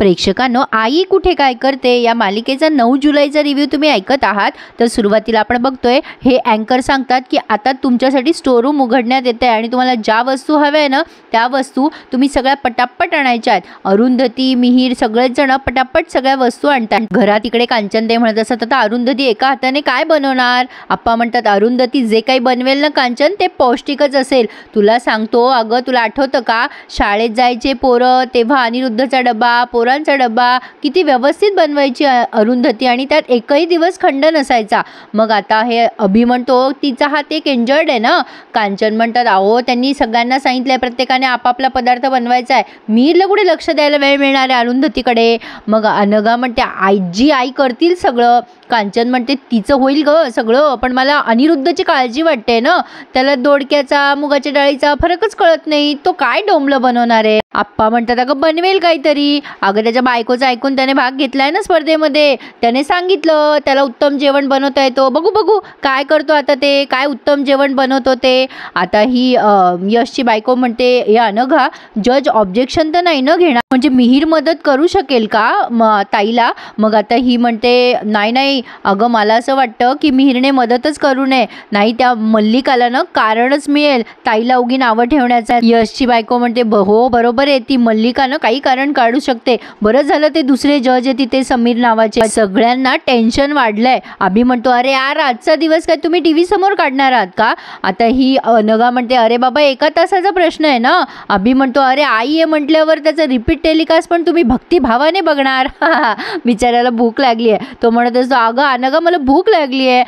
प्रेक्षकांनो, आई कुठे काय करते या मालिकेचा 9 जुलैचा रिव्ह्यू तुम्ही ऐकत आहात. तर सुरुवातीला आपण बघतोय हे अँकर सांगतात की आता तुमच्यासाठी स्टोर रूम उघडण्यात येते आणि तुम्हाला ज्या वस्तू हव्या आहे ना त्या वस्तू तुम्ही सगळ्या पटापट आणायच्या आहेत. अरुंधती, मिहीर सगळेच जण पटापट सगळ्या वस्तू आणतात. घरात इकडे कांचनताई म्हणत असतात आता अरुंधती एका हाताने काय बनवणार. आप्पा म्हणतात अरुंधती जे काही बनवेल ना कांचन ते पौष्टिकच असेल. तुला सांगतो अगं, तुला आठवतं का शाळेत जायचे पोरं तेव्हा अनिरुद्धचा डबा, पोरांचा डबा किती व्यवस्थित बनवायची अरुंधती आणि त्यात एकही दिवस खंड नसायचा. मग आता हे अभि म्हणतो तिचा हात एक इंजर्ड आहे ना. कांचन म्हणतात अहो त्यांनी सगळ्यांना सांगितलंय प्रत्येकाने आपापला पदार्थ बनवायचा आहे. मीरला कुठे लक्ष द्यायला वेळ मिळणार आहे अरुंधतीकडे. मग अनघा म्हणते आजी आई करतील सगळं. कांचन म्हणते तिचं होईल ग सगळं, पण मला अनिरुद्धची काळजी वाटते ना. त्याला दोडक्याचा मुगाच्या डाळीचा फरकच कळत नाही, तो काय डोंबलं बनवणार आहे. आप्पा म्हणतात अगं बनवेल काहीतरी. अगं त्याच्या बायकोचं ऐकून त्याने भाग घेतलाय ना स्पर्धेमध्ये. त्याने सांगितलं त्याला उत्तम जेवण बनवता येतो. बघू बघू काय करतो आता ते, काय उत्तम जेवण बनवतो ते. आता ही यशची बायको म्हणते या अनघा जज ऑब्जेक्शन तर नाही ना घेणार, म्हणजे मिहीर मदत करू शकेल का ताईला. मग आता ही म्हणते नाही नाही अगं मला असं वाटतं की मिहीरने मदतच करू नये, नाही त्या मल्लिकाला ना कारणच मिळेल ताईला उगी नावं ठेवण्याचं. यशची बायको म्हणते हो बरोबर आहे, ती मल्लिका ना काही कारण काढू शकते. बरं झालं ते दुसरे जज आहे तिथे समीर नावाचे. सगळ्यांना टेन्शन वाढलंय. अभि म्हणतो अरे यार आजचा दिवस काय तुम्ही टीव्ही समोर काढणार आहात का. आता ही अनघा म्हणते अरे बाबा एका तासाचा प्रश्न आहे ना. अभि म्हणतो अरे आई आहे म्हटल्यावर त्याचं रिपीट टेलिकास्ट पण तुम्ही भक्तिभावाने बघणार. बिचाऱ्याला भूक लागली आहे. तो म्हणत असतो अगं अनघा मला भूक लागली आहे,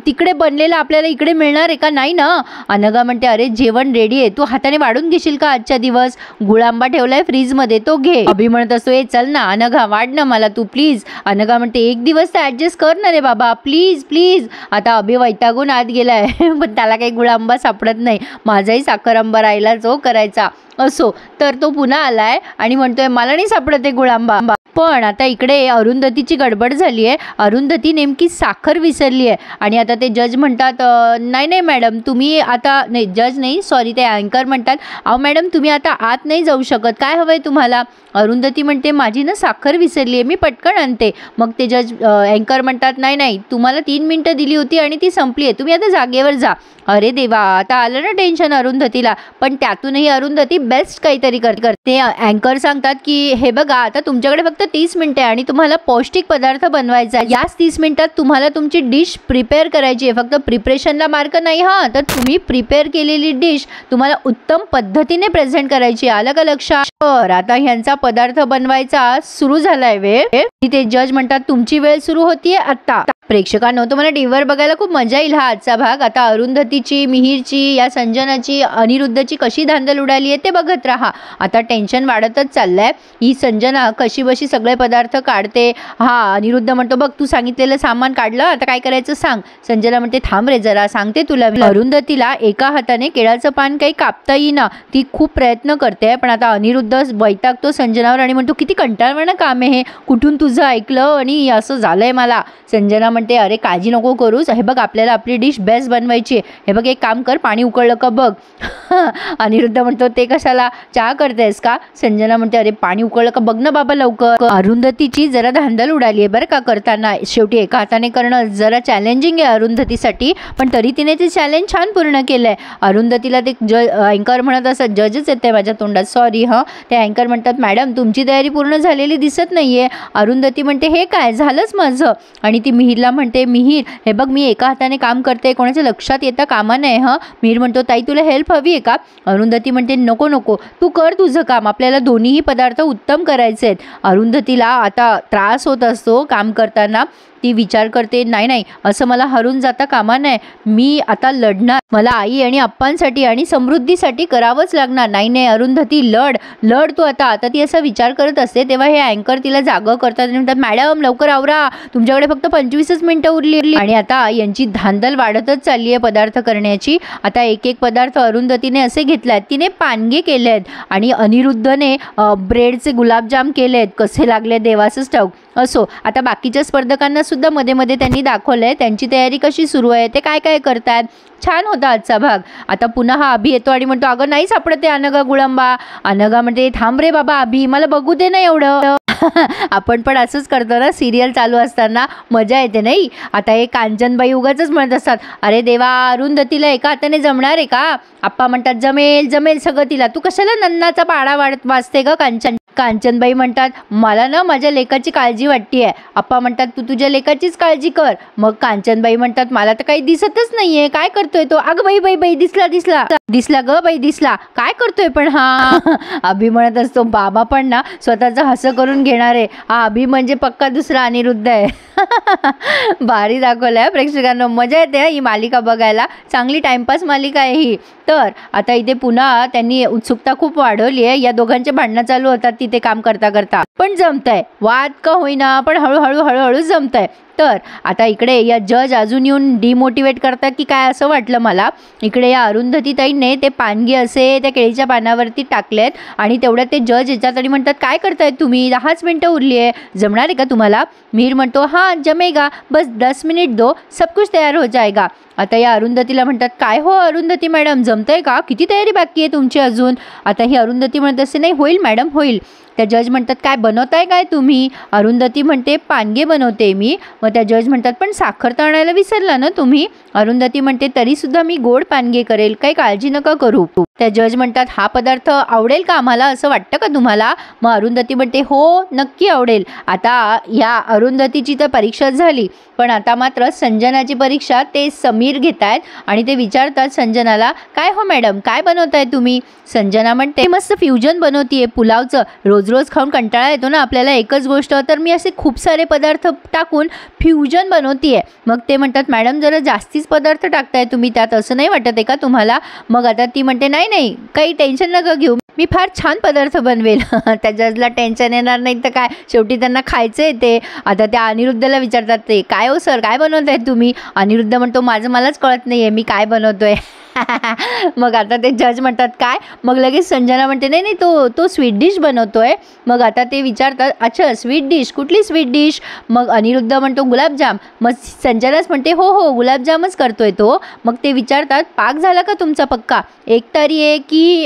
तिकडे बनलेलं आपल्याला इकडे मिळणार आहे का. नाही ना. अनघा म्हणते अरे जेवण रेडी आहे, तू हाताने वाढून घेशील का आजच्या दिवस. गुळांबा ठेवलाय फ्रीजमध्ये तो घे. अभि म्हणत असतो ए चल ना अनघा वाढ ना मला तू प्लीज. अनघा म्हणते एक दिवस तर ॲडजस्ट कर ना रे बाबा प्लीज प्लीज. आता अभि वैतागून आत गेलाय पण त्याला काही गुळांबा सापडत नाही. माझाही साखर आंबा राहिला जो करायचा असो. तर तो पुन्हा आलाय आणि म्हणतोय मला नाही सापडत आहे गुळांबा. पण आता इकडे अरुंधतीची गडबड झाली आहे. अरुंधती नेमकी साखर विसरली आहे आणि आता ते जज म्हणतात नाही नाही मॅडम तुम्ही आता नाही, जज नाही सॉरी ते अँकर म्हणतात अहो मॅडम तुम्ही आता आत नाही जाऊ शकत, काय हवंय तुम्हाला. अरुंधती म्हणते माझी ना साखर विसरली आहे, मी पटकन आणते. मग ते जज अँकर म्हणतात नाही नाही तुम्हाला 3 मिनिटं दिली होती आणि ती संपली आहे, तुम्ही आता जागेवर जा. अरे देवा आता आलं ना टेन्शन अरुंधतीला. पण त्यातूनही अरुंधती बेस्ट काहीतरी करते. अँकर सांगतात की हे बघा आता तुमच्याकडे फक्त 30 मिनिटे आणि तुम्हाला पौष्टिक पदार्थ बनवायचा आहे. याच 30 मिनिटात तुम्हाला तुमची डिश प्रिपेअर करायची आहे. फक्त प्रिपरेशनला मार्क नाही हा, तर तुम्ही प्रिपेअर केलेली डिश तुम्हाला उत्तम पद्धतीने प्रेझेंट करायची. आलं का लक्षात. तर आता ह्यांचा पदार्थ बनवायचा सुरू झालाय वेळ. ते जज म्हणतात तुमची वेळ सुरू होतीये आता. प्रेक्षकांनो तुम्हाला टीव्हीवर बघायला खूप मजा येईल हा आजचा भाग. आता अरुंधतीची, मिहीरची, या संजनाची, अनिरुद्धची कशी धांदल उडाली आहे ते बघत राहा. आता टेन्शन वाढतच चाललंय. ही संजना कशी बशी सगळे पदार्थ काढते. हा अनिरुद्ध म्हणतो बघ तू सांगितलेलं सामान काढलं आता काय करायचं सांग. संजना म्हणते थांब रे जरा सांगते तुला. अरुंधतीला एका हाताने केळाचं पान काही कापता येईना, ती खूप प्रयत्न करते. पण आता अनिरुद्ध वैतागतो संजनावर आणि म्हणतो किती कंटाळवाणं काम आहे हे, कुठून तुझं ऐकलं आणि असं झालंय मला. संजना म्हणते अरे काळजी नको करूस, हे बघ आपल्याला आपली डिश बेस्ट बनवायची आहे. हे बघ एक काम कर पाणी उकळलं का बघ. अनिरुद्ध म्हणतो ते कशाला, चहा करतेस का. संजना म्हणते अरे पाणी उकळलं का बघ ना बाबा लवकर. अरुंधतीची जरा धांदल उडाली आहे बरं का करताना. शेवटी एका हाताने करणं जरा चॅलेंजिंग आहे अरुंधतीसाठी, पण तरी तिने ते चॅलेंज छान पूर्ण केलंय. अरुंधतीला ते अँकर म्हणत असत जजच येते माझ्या तोंडात सॉरी हा. ते अँकर म्हणतात मॅडम तुमची तयारी पूर्ण झालेली दिसत नाहीये. अरुंधती म्हणते हे काय झालंच माझं. आणि ती मिहीरला म्हणते मिहीर हे बघ मी एका हाताने काम करते, कोणाच्या लक्षात येता कामा नये हं. मिहीर म्हणतो ताई तुला हेल्प हवी आहे का. अरुंधती म्हणते नको नको तू कर तुझं काम, आपल्याला दोन्हीही पदार्थ उत्तम करायचे आहेत. अरुंधतीला आता त्रास होत असतो काम करताना. ती विचार करते नाही नाही असं मला हरून जाता कामा नये, मी आता लढणार, मला आई आणि अप्पांसाठी आणि समृद्धीसाठी करावंच लागणार. नाही नाही अरुंधती लढ लढ तू आता. आता ती असा विचार करत असते तेव्हा हे अँकर तिला जागं करतात आणि म्हणतात मॅडम लवकर आवरा, तुमच्याकडे फक्त 25 मिनिटं उरली. आणि आता यांची धांदल वाढतच चालली आहे पदार्थ करण्याची. आता एक एक पदार्थ अरुंधतीने असे घेतलेत, तिने पानगे केलेत आणि अनिरुद्धने ब्रेडचे गुलाबजाम केलेत. कसे लागले देवासच ठाऊक. असो आता बाकीच्या स्पर्धकांना सुद्धा मध्ये मध्ये त्यांनी दाखवलंय त्यांची तयारी कशी सुरू आहे, ते काय काय करतात. छान होता आजचा भाग. आता पुन्हा हा अभि येतो आणि म्हणतो अगं नाही सापडते अनघा गुळांबा. अनघा म्हणते थांब रे बाबा अभि मला बघू दे ना एवढं. आपण पण असंच करतो ना, सिरियल चालू असताना मजा येते नाही. आता हे कांचनबाई उगाचच म्हणत असतात, अरे देवा, अरुंधतीला एका हाताने जमणार आहे का? आप्पा म्हणतात जमेल जमेल सगळं तिला, तू कशाला नन्नाचा पाडा वाचते ग कांचन? कांचनबाई म्हणतात, मला ना माझ्या लेकाची काळजी वाटते. आप्पा म्हणतात, तू तुझ्या लेकाचीच काळजी कर. मग कांचनबाई म्हणतात, मला तर काही दिसतच नाहीये, काय करतोय तो? अगं बाई बाई बाई, दिसला दिसला दिसला ग बाई, दिसला. काय करतोय पण हा? अभि म्हणत असतो, बाबा पण ना स्वतःचं हसं करून घेणार आहे. हा अभि म्हणजे पक्का दुसरा अनिरुद्ध आहे. भारी दाखवलंय प्रेक्षकांना, मजा येते ही मालिका बघायला. चांगली टाइमपास मालिका आहे ही. तर आता इथे पुन्हा त्यांनी उत्सुकता खूप वाढवली आहे. या दोघांचे भांडणं चालू होतात तिथे काम करता करता, पण जमतंय, वाद का होईना पण हळूहळू जमतंय. तर आता इकडे या जज अजून येऊन डिमोटिवेट करतात की काय असं वाटलं मला. इकडे या अरुंधतीताईंने ते पानगी असे त्या केळीच्या पानावरती टाकलेत आणि तेवढ्यात ते जज येतात आणि म्हणतात, काय करतायत तुम्ही? 10च मिनटं उरली आहे, जमणार आहे का तुम्हाला? मीर म्हणतो, हाँ जमेगा, बस 10 मिनिट दो, सब कुछ तयार हो जाएगा. आता या अरुंधतीला म्हणतात, काय हो अरुंधती मॅडम, जमतंय का? किती तयारी बाकी आहे तुमची अजून? आता ही अरुंधती म्हणत असते, नाही होईल मॅडम होईल. त्या जज म्हणतात, काय बनवताय काय तुम्ही? अरुंधती म्हणते, पानगे बनवते मी. मग त्या जज म्हणतात, पण साखर तर आणायला विसरला ना तुम्ही? अरुंधती म्हणते, तरीसुद्धा मी गोड पानगे करेल, काही काळजी नका करू. त्या जज म्हणतात, हा पदार्थ आवडेल का आम्हाला, असं वाटतं का तुम्हाला? मग अरुंधती म्हणते, हो नक्की आवडेल. आता या अरुंधतीची तर परीक्षा झाली, पण आता मात्र संजनाची परीक्षा ते समीर घेत आहेत आणि ते विचारतात संजनाला, काय हो मॅडम, काय बनवताय तुम्ही? संजना म्हणते, मस्त फ्युजन बनवतीये पुलावचं. रोज रोज खाऊन कंटाळा येतो ना आपल्याला एकच गोष्ट, तर मी असे खूप सारे पदार्थ टाकून फ्युजन बनवतीये. मग ते म्हणतात, मॅडम जरा जास्तीच पदार्थ टाकताय तुम्ही त्यात, असं नाही वाटत आहे का तुम्हाला? मग आता ती म्हणते, नाही काही टेन्शन नका घेऊ, मी फार छान पदार्थ बनवेल. त्या जजला टेन्शन येणार नाही तर काय, शेवटी त्यांना खायचं आहे ते. आता त्या अनिरुद्धला विचारतात ते, काय हो सर, काय बनवताय तुम्ही? अनिरुद्ध म्हणतो, मलाच कळत नाहीये मी काय बनवतोय. मग आता ते जज म्हणतात, काय? मग लगेच संजना म्हणते, नाही तो स्वीट डिश बनवतोय. मग आता ते विचारतात, अच्छा स्वीट डिश, कुठली स्वीट डिश? मग अनिरुद्ध म्हणतो, गुलाबजाम. मग संजनाच म्हणते, हो गुलाबजामच करतोय तो. मग ते विचारतात, पाक झाला का तुमचा पक्का? एकतारी आहे की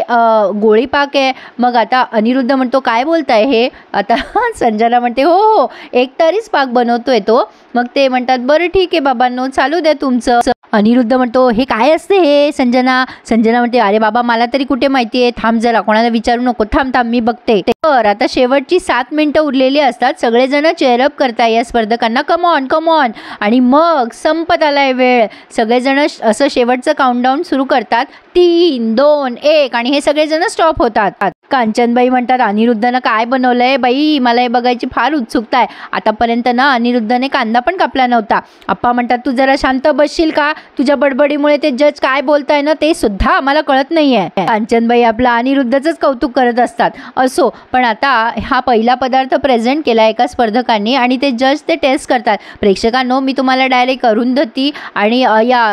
गोळी पाक आहे? मग आता अनिरुद्ध म्हणतो, काय बोलताय हे? आता संजना म्हणते, हो एकतारीच पाक बनवतोय तो. मग ते म्हणतात, बरं ठीक आहे बाबांनो, चालू द्या तुमचं. अनिरुद्ध म्हणतो, हे काय असते हे? संजना म्हणते, अरे बाबा मला तरी कुठे माहिती आहे, थांब जरा, कोणाला विचारू नको, थांब मी बघते. तर आता शेवटची 7 मिनिटं उरलेली असतात. सगळेजण चेअरअप करताय या स्पर्धकांना, कम ऑन. आणि मग संपत आलाय वेळ. सगळेजण असं शेवटचं काउंटडाऊन सुरू करतात, 3, 2, 1 आणि हे सगळेजण स्टॉप होतात. कांचनबाई म्हणतात, अनिरुद्धनं काय बनवलंय बाई, मला हे बघायची फार उत्सुकता आहे. आतापर्यंत ना अनिरुद्धने कांदा पण कापला नव्हता. आप्पा म्हणतात, तू जरा शांत बसशील का? तुझ्या बडबडीमुळे ते जज काय बोलताय ना ते सुद्धा आम्हाला कळत नाहीये. कांचनबाई आपला अनिरुद्धचंच कौतुक करत असतात. असो, पण आता हा पहिला पदार्थ प्रेझेंट केला एका स्पर्धकांनी आणि ते जज ते टेस्ट करतात. प्रेक्षकांनो, मी तुम्हाला डायरेक्ट अरुंधती आणि या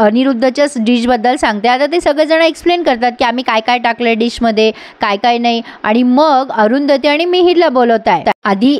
अनिरुद्धच्या डिशबद्दल सांगते. आता ते सगळेजण एक्सप्लेन करतात की आम्ही काय काय टाकलंय डिशमध्ये, काय नाही. आणि मग अरुंधती आणि मिहिरला बोलवत आहे.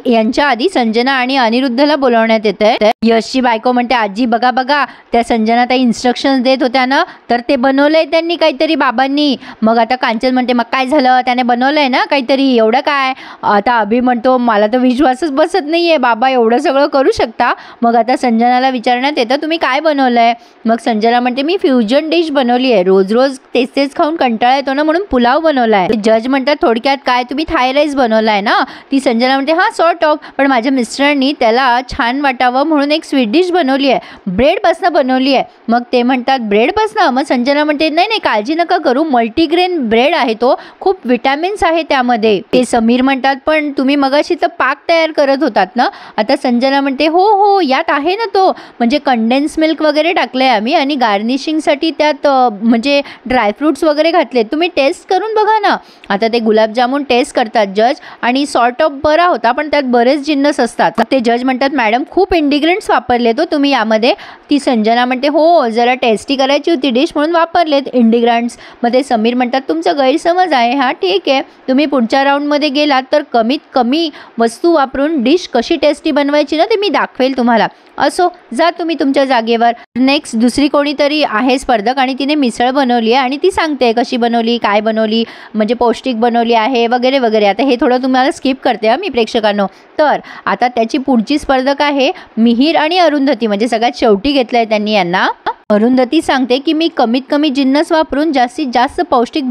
यांच्या आधी संजना आणि अनिरुद्धला बोलवण्यात येतंय. यशची बायको म्हणते, आजी बघा त्या संजना ताई इन्स्ट्रक्शन्स देत होत्या ना, तर ते बनवलंय त्यांनी काहीतरी बाबांनी. मग आता कांचन म्हणते, मग काय झालं, त्याने बनवलंय ना काहीतरी, एवढं काय? आता अभि म्हणतो, मला तर विश्वासच बसत नाहीये, बाबा एवढं सगळं करू शकता? मग आता संजनाला विचारण्यात येतं, तुम्ही काय बनवलंय? मग संजना म्हणते, मी फ्युजन डिश बनवली आहे, रोज तेच खाऊन कंटाळा येतो ना, म्हणून पुलाव बनवलाय. जज म्हणतात, थोडक्यात काय, तुम्ही थाय राईस बनवलाय ना? ती संजना म्हणते, हा सॉर्ट ऑफ, पण माझ्या मिस्टरांनी त्याला छान वाटावं म्हणून एक स्वीट डिश बनवली आहे, ब्रेडपासनं बनवली आहे. मग ते म्हणतात, ब्रेडपासनं? मग संजना म्हणते, नाही काळजी नका करू, मल्टीग्रेन ब्रेड आहे तो, खूप विटॅमिन्स आहे त्यामध्ये. ते समीर म्हणतात, पण तुम्ही मगाशी तर पाक तयार करत होतात ना? आता संजना म्हणते, हो यात आहे ना तो, म्हणजे कंडेन्स मिल्क वगैरे टाकलंय आम्ही आणि गार्निशिंगसाठी त्यात म्हणजे ड्रायफ्रुट्स वगैरे घातले, तुम्ही टेस्ट करून बघा ना. आता ते गुलाबजामुन टेस्ट करतात जज आणि सॉर्ट ऑफ बरा होता, पण त्यात बरेच जिन्नस असतात. ते जज म्हणतात, मॅडम खूप इंग्रेडियंट्स वापरले तो तुम्ही यामध्ये. ती संजना म्हणते, हो जरा टेस्टी करायची होती डिश म्हणून वापरलेत इंग्रेडियंट्स. मग ते समीर म्हणतात, तुमचं गैरसमज आहे, हा ठीक आहे, तुम्ही पुढच्या राऊंडमध्ये गेलात तर कमीत कमी वस्तू वापरून डिश कशी टेस्टी बनवायची ना ते मी दाखवेल तुम्हाला. असो, जा तुम्ही तुमच्या जागेवर. नेक्स्ट दुसरी कोणीतरी आहे स्पर्धक आणि तिने मिसळ बनवली आहे आणि ती सांगते कशी बनवली, काय बनवली, म्हणजे पौष्टिक बनवली आहे वगैरे वगैरे. आता हे थोडं तुम्हाला स्किप करते मी प्रेक्षकांनो. तर आता त्याची पुढची स्पर्धक आहे मिहीर आणि अरुंधती, म्हणजे सगळ्यात शेवटी घेतलं आहे त्यांनी यांना. अरुंधती सांगते की मी कमीत कमी जिन्नस वापरून जास्तीत जास्त पौष्टिक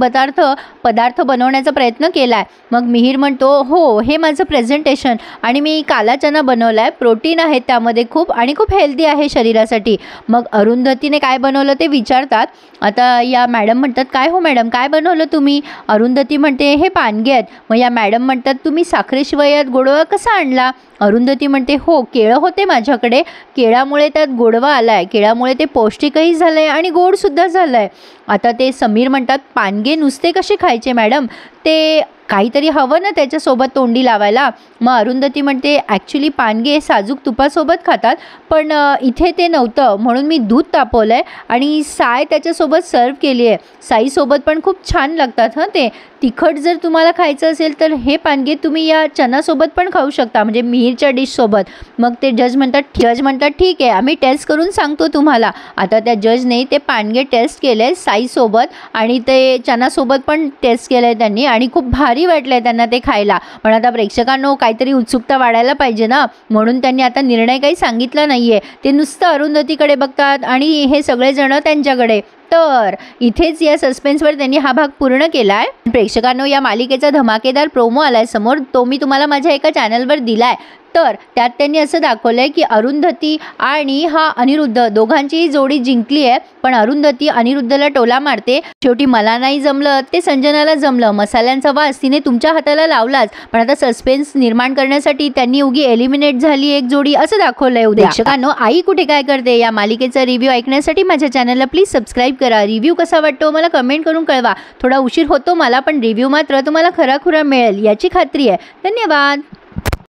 पदार्थ बनवण्याचा प्रयत्न केला आहे. मग मिहीर म्हणतो हो, हे माझं प्रेझेंटेशन आणि मी काला चना बनवला आहे, प्रोटीन आहेत त्यामध्ये खूप आणि खूप हेल्दी आहे शरीरासाठी. मग अरुंधतीने काय बनवलं ते विचारतात. आता या मॅडम म्हणतात काय हो मॅडम, काय बनवलं तुम्ही? अरुंधती म्हणते हे पानगे आहेत. मग या मॅडम म्हणतात तुम्ही साखरेशिवाय यात गोडवा कसा आणला? अरुंधती म्हणते हो, केळं होते माझ्याकडे, केळामुळे त्यात गोडवा आला आहे, केळामुळे ते पौष्टिकही झालं आहे आणि गोडसुद्धा झालं आहे. आता ते समीर म्हणतात पानगे नुसते कसे खायचे मॅडम, ते काहीतरी हवं ना त्याच्यासोबत तोंडी लावायला. मग अरुंधती म्हणते ॲक्च्युली पानगे साजूक तुपासोबत खातात, पण इथे ते नव्हतं म्हणून मी दूध तापवलं आहे आणि साय त्याच्यासोबत सर्व केली आहे. साईसोबत पण खूप छान लागतात ते. तिखट जर तुम्हाला खायचं असेल तर हे पानगे तुम्ही या चनासोबत पण खाऊ शकता, म्हणजे मिहीरच्या डिशसोबत. मग ते जज म्हणतात ठीक आहे, आम्ही टेस्ट करून सांगतो तुम्हाला. आता त्या जजने ते पानगे टेस्ट केले साईसोबत आणि ते चनासोबत पण टेस्ट केलं आहे त्यांनी आणि खूप भारी वाटलं आहे त्यांना ते खायला. पण आता प्रेक्षकांनो काहीतरी उत्सुकता वाढायला पाहिजे ना, म्हणून त्यांनी आता निर्णय काही सांगितला नाही आहे. ते नुसतं अरुंधतीकडे बघतात आणि हे सगळेजण त्यांच्याकडे. तर इथेच या सस्पेन्सवर त्यांनी हा भाग पूर्ण केला आहे. प्रेक्षकांनो या मालिकेचा धमाकेदार प्रोमो आला आहे समोर, तो मी तुम्हाला माझ्या एका चॅनलवर दिला आहे. तर त्यात त्यांनी असं दाखवलं आहे की अरुंधती आणि हा अनिरुद्ध दोघांचीही जोडी जिंकली आहे, पण अरुंधती अनिरुद्धला टोला मारते. शेवटी मला नाही जमलं ते संजनाला जमलं, मसाल्यांचा वास तिने तुमच्या हाताला लावलाच. पण आता सस्पेन्स निर्माण करण्यासाठी त्यांनी उगी एलिमिनेट झाली एक जोडी असं दाखवलं आहे. प्रेक्षकांनो आई कुठे काय करते या मालिकेचा रिव्ह्यू ऐकण्यासाठी माझ्या चॅनलला प्लीज सबस्क्राईब करा. रिव्ह्यू कसा वाटतो मला कमेंट करून कळवा. थोडा उशीर होतो मला, पण रिव्ह्यू मात्र तुम्हाला खराखुरा मिळेल याची खात्री आहे. धन्यवाद.